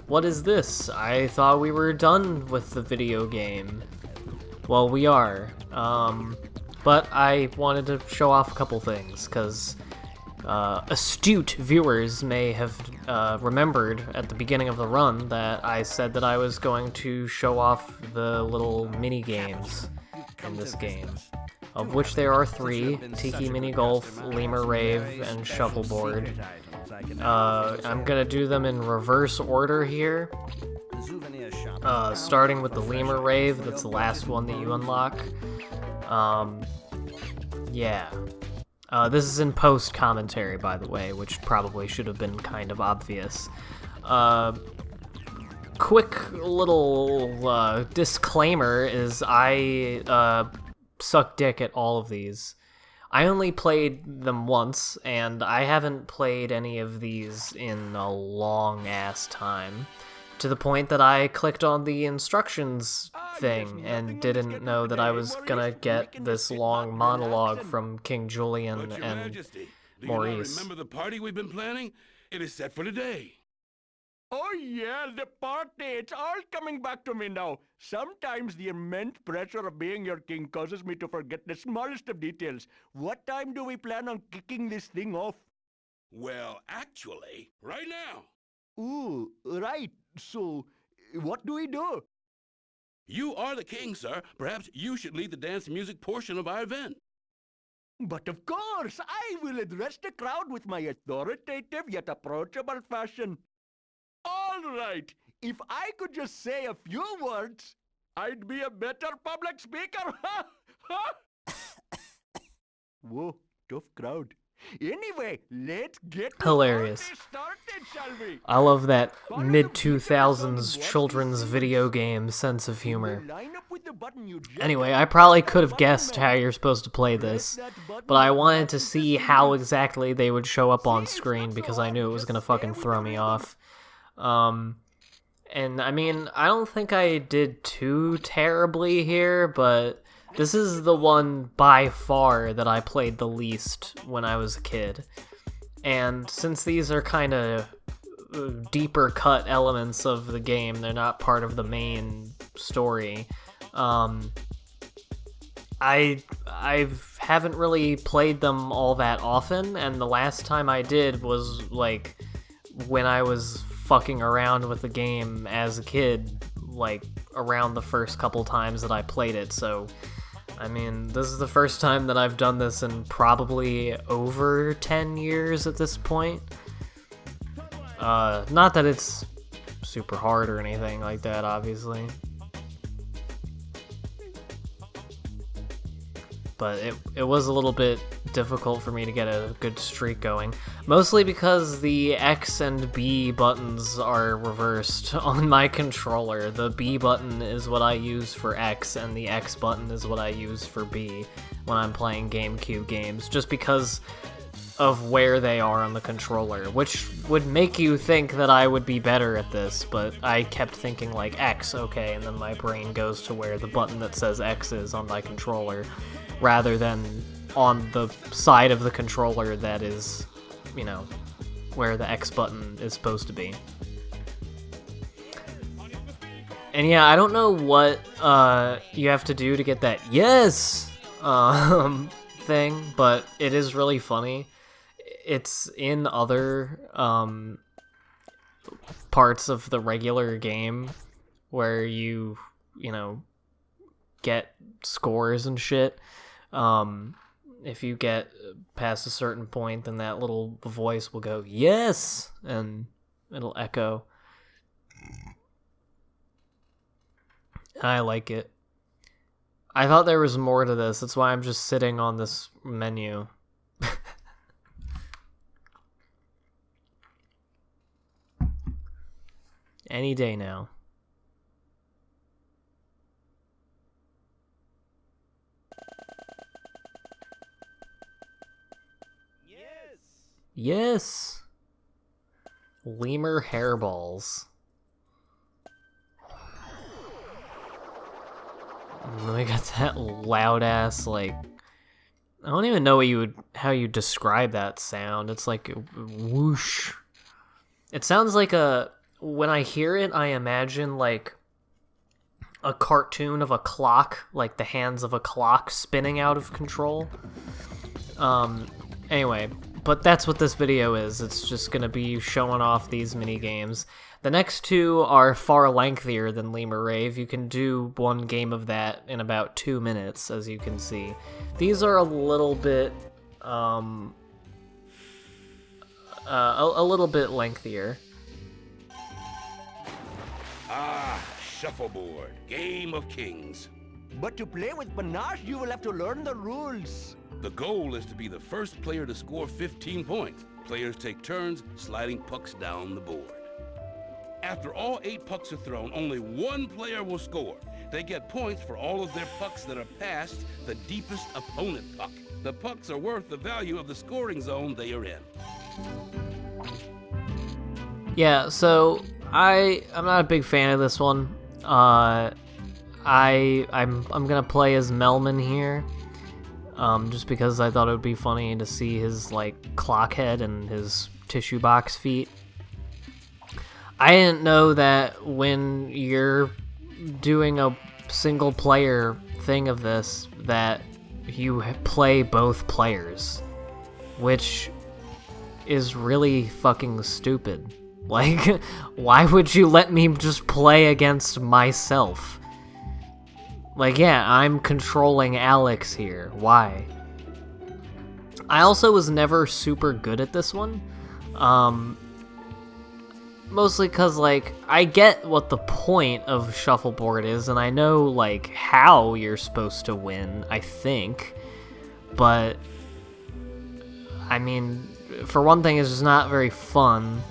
What is this? I thought we were done with the video game. Well, we are. But I wanted to show off a couple things, because astute viewers may have remembered at the beginning of the run that I said that I was going to show off the little mini-games in this game, of which there are 3, Tiki Mini Golf, Lemur Rave, and Shuffleboard. I'm gonna do them in reverse order here, starting with the Lemur Rave. That's the last one that you unlock. Yeah. This is in post-commentary, by the way, which probably should have been kind of obvious. Quick little disclaimer is I suck dick at all of these. I only played them once, and I haven't played any of these in a long-ass time. To the point that I clicked on the instructions thing and didn't know that I was gonna get this long monologue from King Julian and Maurice. Remember the party we've been planning? It is set for today. Oh yeah, the party. It's all coming back to me now. Sometimes the immense pressure of being your king causes me to forget the smallest of details. What time do we plan on kicking this thing off? Well, actually, right now. Ooh, right. So, what do we do? You are the king, sir. Perhaps you should lead the dance music portion of our event. But of course, I will address the crowd with my authoritative yet approachable fashion. All right, if I could just say a few words, I'd be a better public speaker. Whoa, tough crowd. Anyway, let's get Hilarious. started, shall we? I love that mid-2000s children's video game sense of humor. Anyway, I probably could have guessed how you're supposed to play this, but I wanted to see how exactly they would show up on screen because I knew it was gonna fucking throw me off. And I mean, I don't think I did too terribly here, but this is the one by far that I played the least when I was a kid. And since these are kind of deeper cut elements of the game, they're not part of the main story, I haven't really played them all that often, and the last time I did was like when I was fucking around with the game as a kid, like around the first couple times that I played it. So I mean, this is the first time that I've done this in probably over 10 years at this point. Not that it's super hard or anything like that, obviously. But it was a little bit difficult for me to get a good streak going. Mostly because the X and B buttons are reversed on my controller. The B button is what I use for X, and the X button is what I use for B when I'm playing GameCube games, just because of where they are on the controller, which would make you think that I would be better at this, but I kept thinking like X, okay, and then my brain goes to where the button that says X is on my controller, rather than on the side of the controller that is, you know, where the X button is supposed to be. And yeah, I don't know what you have to do to get that yes thing, but it is really funny. It's in other parts of the regular game where you know, get scores and shit. If you get past a certain point, then that little voice will go, yes, and it'll echo. I like it. I thought there was more to this, that's why I'm just sitting on this menu. Any day now. Yes! Lemur hairballs. And then we got that loud ass, like, I don't even know how you describe that sound. It's like a whoosh. It sounds like a when I hear it, I imagine, like, a cartoon of a clock, like the hands of a clock spinning out of control. Anyway, but that's what this video is. It's just gonna be showing off these mini games. The next two are far lengthier than Lemur Rave. You can do one game of that in about 2 minutes, as you can see. These are a little bit, a little bit lengthier. Ah, shuffleboard, game of kings. But to play with panache, you will have to learn the rules. The goal is to be the first player to score 15 points. Players take turns sliding pucks down the board. After all 8 pucks are thrown, only 1 player will score. They get points for all of their pucks that are past the deepest opponent puck. The pucks are worth the value of the scoring zone they are in. Yeah, so I'm not a big fan of this one. I'm gonna play as Melman here, just because I thought it would be funny to see his like clock head and his tissue box feet. I didn't know that when you're doing a single player thing of this that you play both players, which is really fucking stupid. Like, why would you let me just play against myself? Like, yeah, I'm controlling Alex here. Why? I also was never super good at this one. Mostly because, like, I get what the point of shuffleboard is, and I know, like, how you're supposed to win, I think. But, I mean, for one thing, it's just not very fun.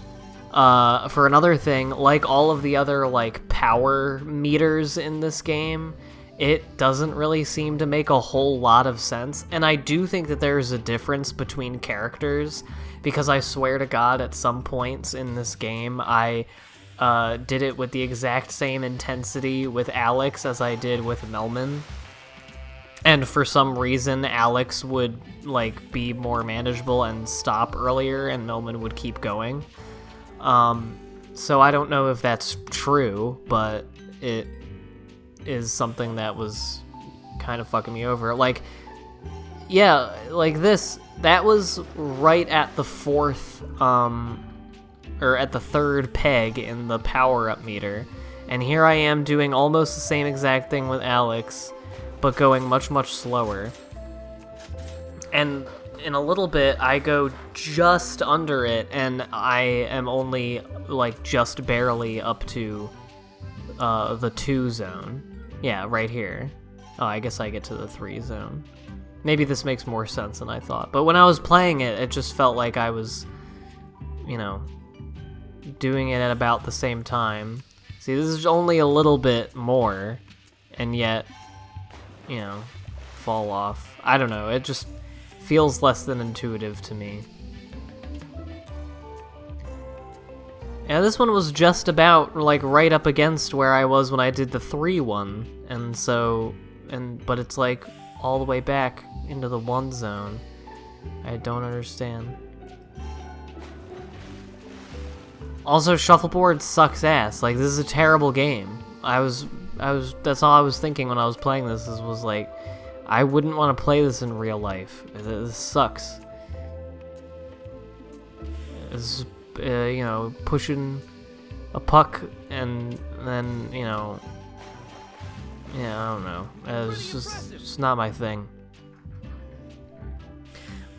For another thing, like all of the other, like, power meters in this game, it doesn't really seem to make a whole lot of sense. And I do think that there's a difference between characters, because I swear to God, at some points in this game, I did it with the exact same intensity with Alex as I did with Melman. And for some reason, Alex would, like, be more manageable and stop earlier, and Melman would keep going. So I don't know if that's true, but it is something that was kind of fucking me over. Like, yeah, like this, that was right at the 4th, or at the 3rd peg in the power-up meter. And here I am doing almost the same exact thing with Alex, but going much, much slower. And in a little bit, I go just under it, and I am only, like, just barely up to the 2 zone. Yeah, right here. Oh, I guess I get to the 3 zone. Maybe this makes more sense than I thought. But when I was playing it, it just felt like I was, you know, doing it at about the same time. See, this is only a little bit more, and yet, you know, fall off. I don't know, it just feels less than intuitive to me. Yeah, this one was just about, like, right up against where I was when I did the 3 one, and so, but it's, like, all the way back into the 1 zone. I don't understand. Also, shuffleboard sucks ass. Like, this is a terrible game. That's all I was thinking when I was playing this, was like, I wouldn't want to play this in real life. This sucks. It's, you know, pushing a puck and then, you know, yeah, I don't know. It's just not my thing.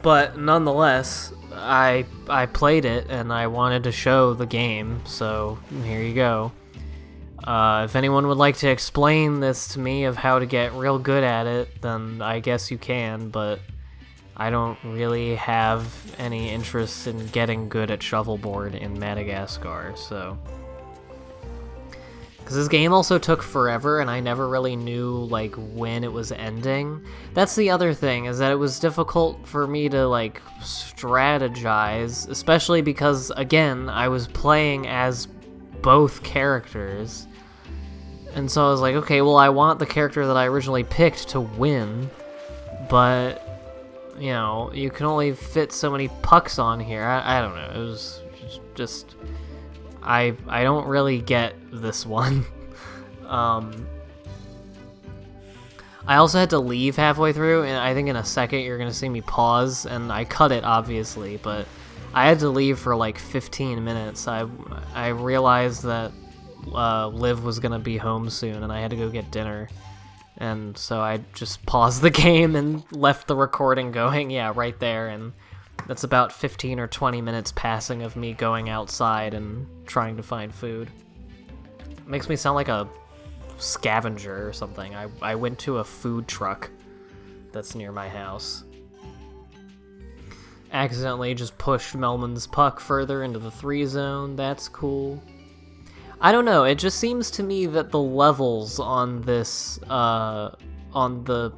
But nonetheless, I played it and I wanted to show the game, so here you go. If anyone would like to explain this to me of how to get real good at it, then I guess you can, but I don't really have any interest in getting good at shuffleboard in Madagascar, so. Because this game also took forever, and I never really knew, like, when it was ending. That's the other thing, is that it was difficult for me to, like, strategize, especially because, again, I was playing as both characters. And so I was like, okay, well, I want the character that I originally picked to win, but, you know, you can only fit so many pucks on here. I don't know, it was just, I don't really get this one. I also had to leave halfway through, and I think in a second you're gonna see me pause, and I cut it obviously, but I had to leave for like 15 minutes. I realized that Liv was gonna be home soon, and I had to go get dinner, and so I just paused the game and left the recording going, yeah, right there, and that's about 15 or 20 minutes passing of me going outside and trying to find food. It makes me sound like a scavenger or something. I went to a food truck that's near my house. Accidentally just pushed Melman's puck further into the 3 zone. That's cool. I don't know, it just seems to me that the levels on this, on the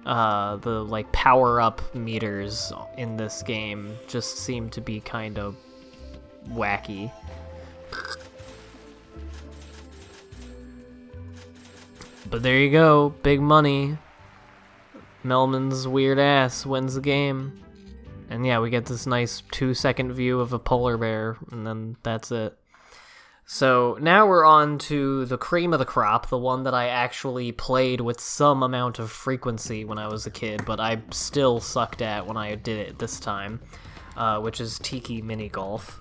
like power-up meters in this game just seem to be kind of wacky. But there you go, big money. Melman's weird ass wins the game. And yeah, we get this nice 2-second view of a polar bear, and then that's it. So now we're on to the cream of the crop, the one that I actually played with some amount of frequency when I was a kid, but I still sucked at when I did it this time, which is Tiki Mini Golf.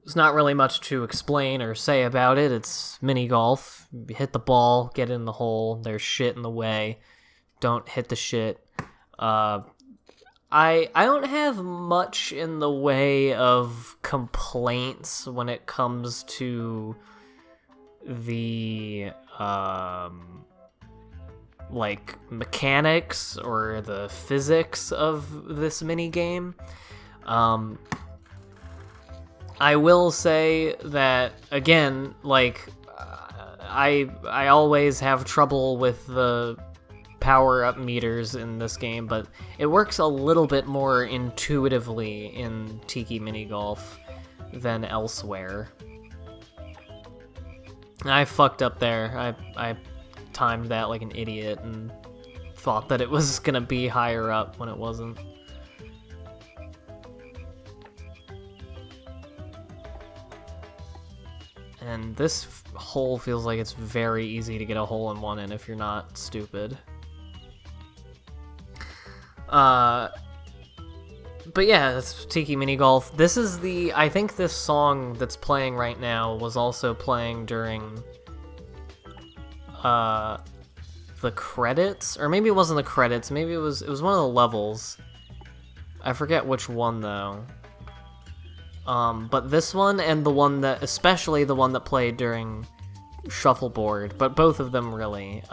There's not really much to explain or say about it. It's mini golf. You hit the ball, get in the hole, there's shit in the way. Don't hit the shit. I don't have much in the way of complaints when it comes to the like mechanics or the physics of this mini game. I will say that again, like I always have trouble with the power-up meters in this game, but it works a little bit more intuitively in Tiki Mini Golf than elsewhere. I fucked up there. I timed that like an idiot and thought that it was gonna be higher up when it wasn't. And this hole feels like it's very easy to get a hole-in-one in if you're not stupid. But yeah, that's Tiki Mini Golf. This is I think this song that's playing right now was also playing during, the credits? Or maybe it wasn't the credits, maybe it was one of the levels. I forget which one, though. But this one and the one that, especially the one that played during Shuffleboard, but both of them really,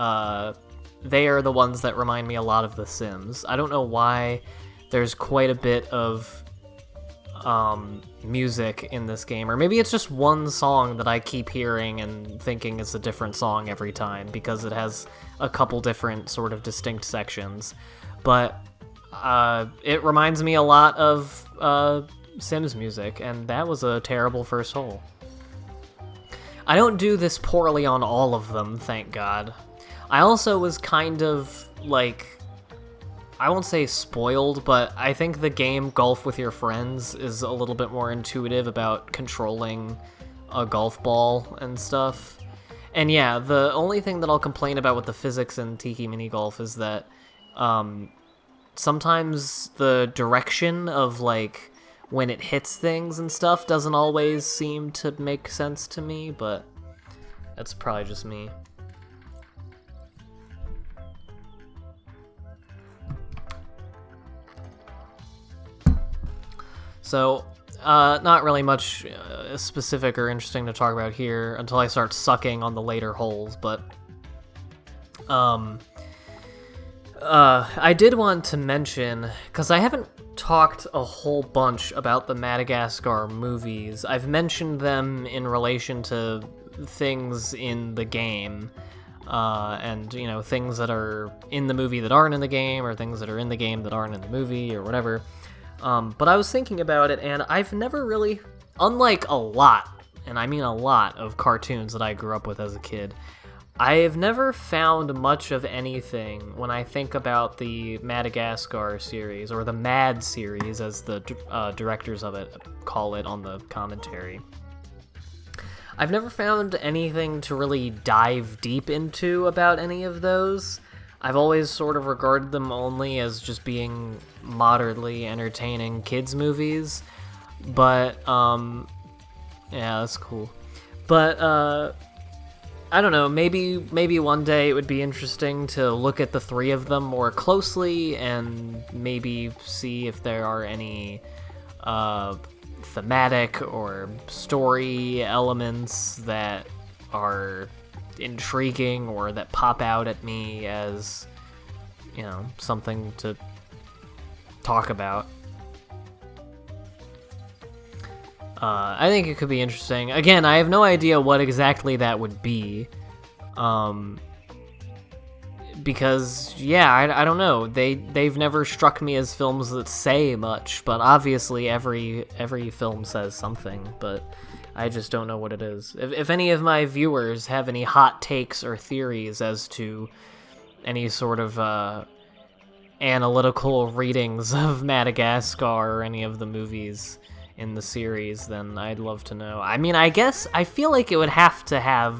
they are the ones that remind me a lot of The Sims. I don't know why there's quite a bit of music in this game, or maybe it's just one song that I keep hearing and thinking is a different song every time because it has a couple different sort of distinct sections. But it reminds me a lot of Sims music, and that was a terrible first hole. I don't do this poorly on all of them, thank God. I also was kind of, like, I won't say spoiled, but I think the game Golf with Your Friends is a little bit more intuitive about controlling a golf ball and stuff. And yeah, the only thing that I'll complain about with the physics in Tiki Mini Golf is that sometimes the direction of, like, when it hits things and stuff doesn't always seem to make sense to me, but that's probably just me. So, not really much specific or interesting to talk about here until I start sucking on the later holes, but I did want to mention, because I haven't talked a whole bunch about the Madagascar movies. I've mentioned them in relation to things in the game, and, you know, things that are in the movie that aren't in the game, or things that are in the game that aren't in the movie, or whatever. But I was thinking about it, and I've never really, unlike a lot, and I mean a lot of cartoons that I grew up with as a kid, I've never found much of anything when I think about the Madagascar series, or the MAD series, as the directors of it call it on the commentary. I've never found anything to really dive deep into about any of those. I've always sort of regarded them only as just being moderately entertaining kids' movies. But, yeah, that's cool. But, I don't know, maybe one day it would be interesting to look at the three of them more closely and maybe see if there are any thematic or story elements that are intriguing or that pop out at me as, you know, something to talk about. I think it could be interesting. Again, I have no idea what exactly that would be. Because, yeah, I don't know. They've never struck me as films that say much, but obviously every film says something, but I just don't know what it is. If any of my viewers have any hot takes or theories as to any sort of analytical readings of Madagascar or any of the movies in the series, then I'd love to know. I mean, I guess I feel like it would have to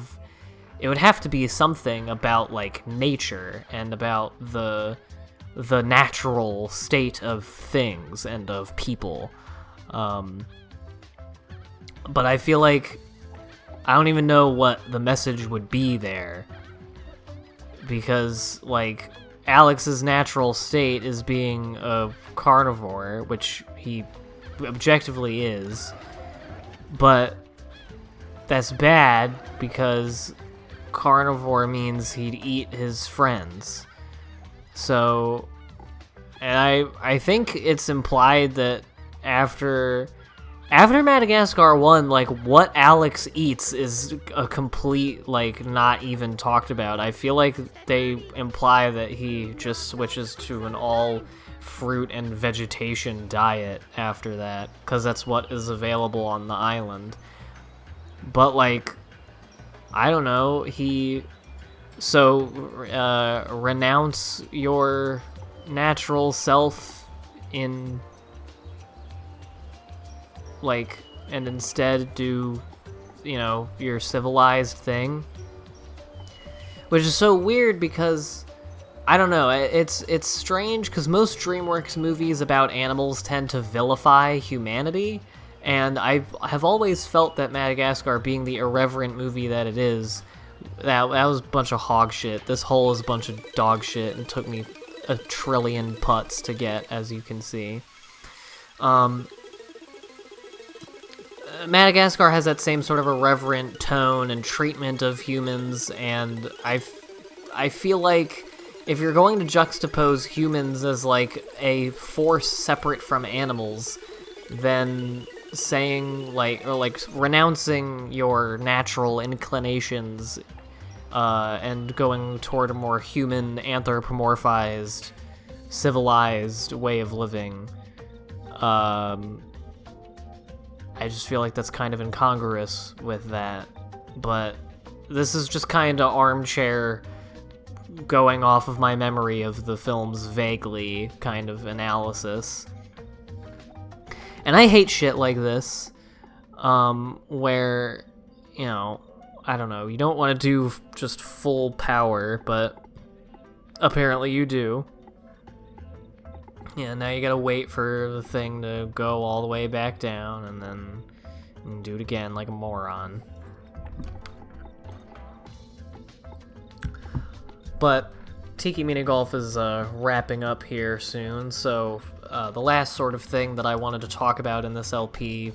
be something about like nature and about the natural state of things and of people. But I feel like I don't even know what the message would be there, because like Alex's natural state is being a carnivore, which he objectively is, but that's bad because carnivore means he'd eat his friends. So, and I think it's implied that after Madagascar 1, like, what Alex eats is a complete, like, not even talked about. I feel like they imply that he just switches to an all fruit and vegetation diet after that, because that's what is available on the island. But, like, I don't know, renounce your natural self in, like, and instead do, you know, your civilized thing. Which is so weird because, I don't know, it's strange because most DreamWorks movies about animals tend to vilify humanity, and I have always felt that Madagascar, being the irreverent movie that it is, that was a bunch of hog shit. This whole is a bunch of dog shit and took me a trillion putts to get, as you can see. Madagascar has that same sort of irreverent tone and treatment of humans, and I feel like if you're going to juxtapose humans as like a force separate from animals, then saying like, or like renouncing your natural inclinations and going toward a more human, anthropomorphized, civilized way of living, I just feel like that's kind of incongruous with that. But this is just kind of armchair, going off of my memory of the film's vaguely kind of analysis. And I hate shit like this, where, you know, I don't know, you don't want to do just full power, but apparently you do. Yeah, now you gotta wait for the thing to go all the way back down, and then do it again like a moron. But Tiki Mini Golf is wrapping up here soon, so the last sort of thing that I wanted to talk about in this LP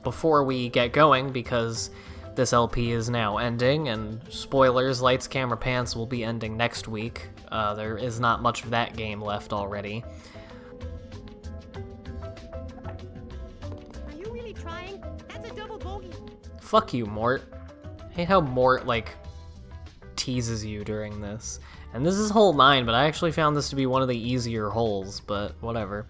before we get going, because this LP is now ending, and spoilers, Lights, Camera, Pants will be ending next week. There is not much of that game left already. Are you really trying? That's a double bogey. Fuck you, Mort. I hate how Mort, like, teases you during this. And this is hole 9, but I actually found this to be one of the easier holes, but whatever.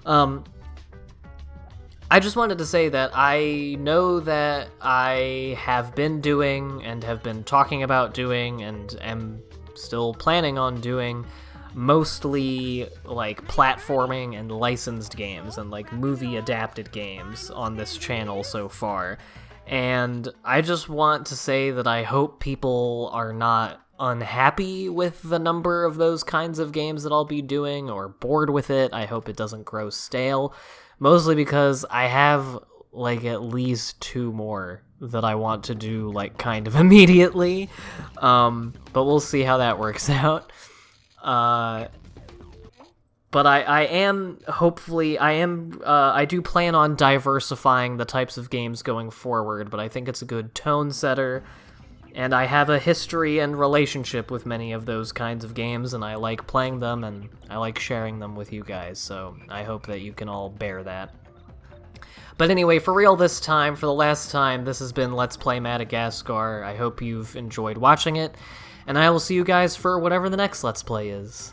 I I just wanted to say that I know that I have been doing and have been talking about doing and am still planning on doing mostly like platforming and licensed games and like movie adapted games on this channel so far. And I just want to say that I hope people are not unhappy with the number of those kinds of games that I'll be doing or bored with it. I hope it doesn't grow stale. Mostly because I have, like, at least 2 more that I want to do, like, kind of immediately. But we'll see how that works out. But I do plan on diversifying the types of games going forward, but I think it's a good tone setter. And I have a history and relationship with many of those kinds of games, and I like playing them, and I like sharing them with you guys, so I hope that you can all bear that. But anyway, for real this time, for the last time, this has been Let's Play Madagascar. I hope you've enjoyed watching it, and I will see you guys for whatever the next Let's Play is.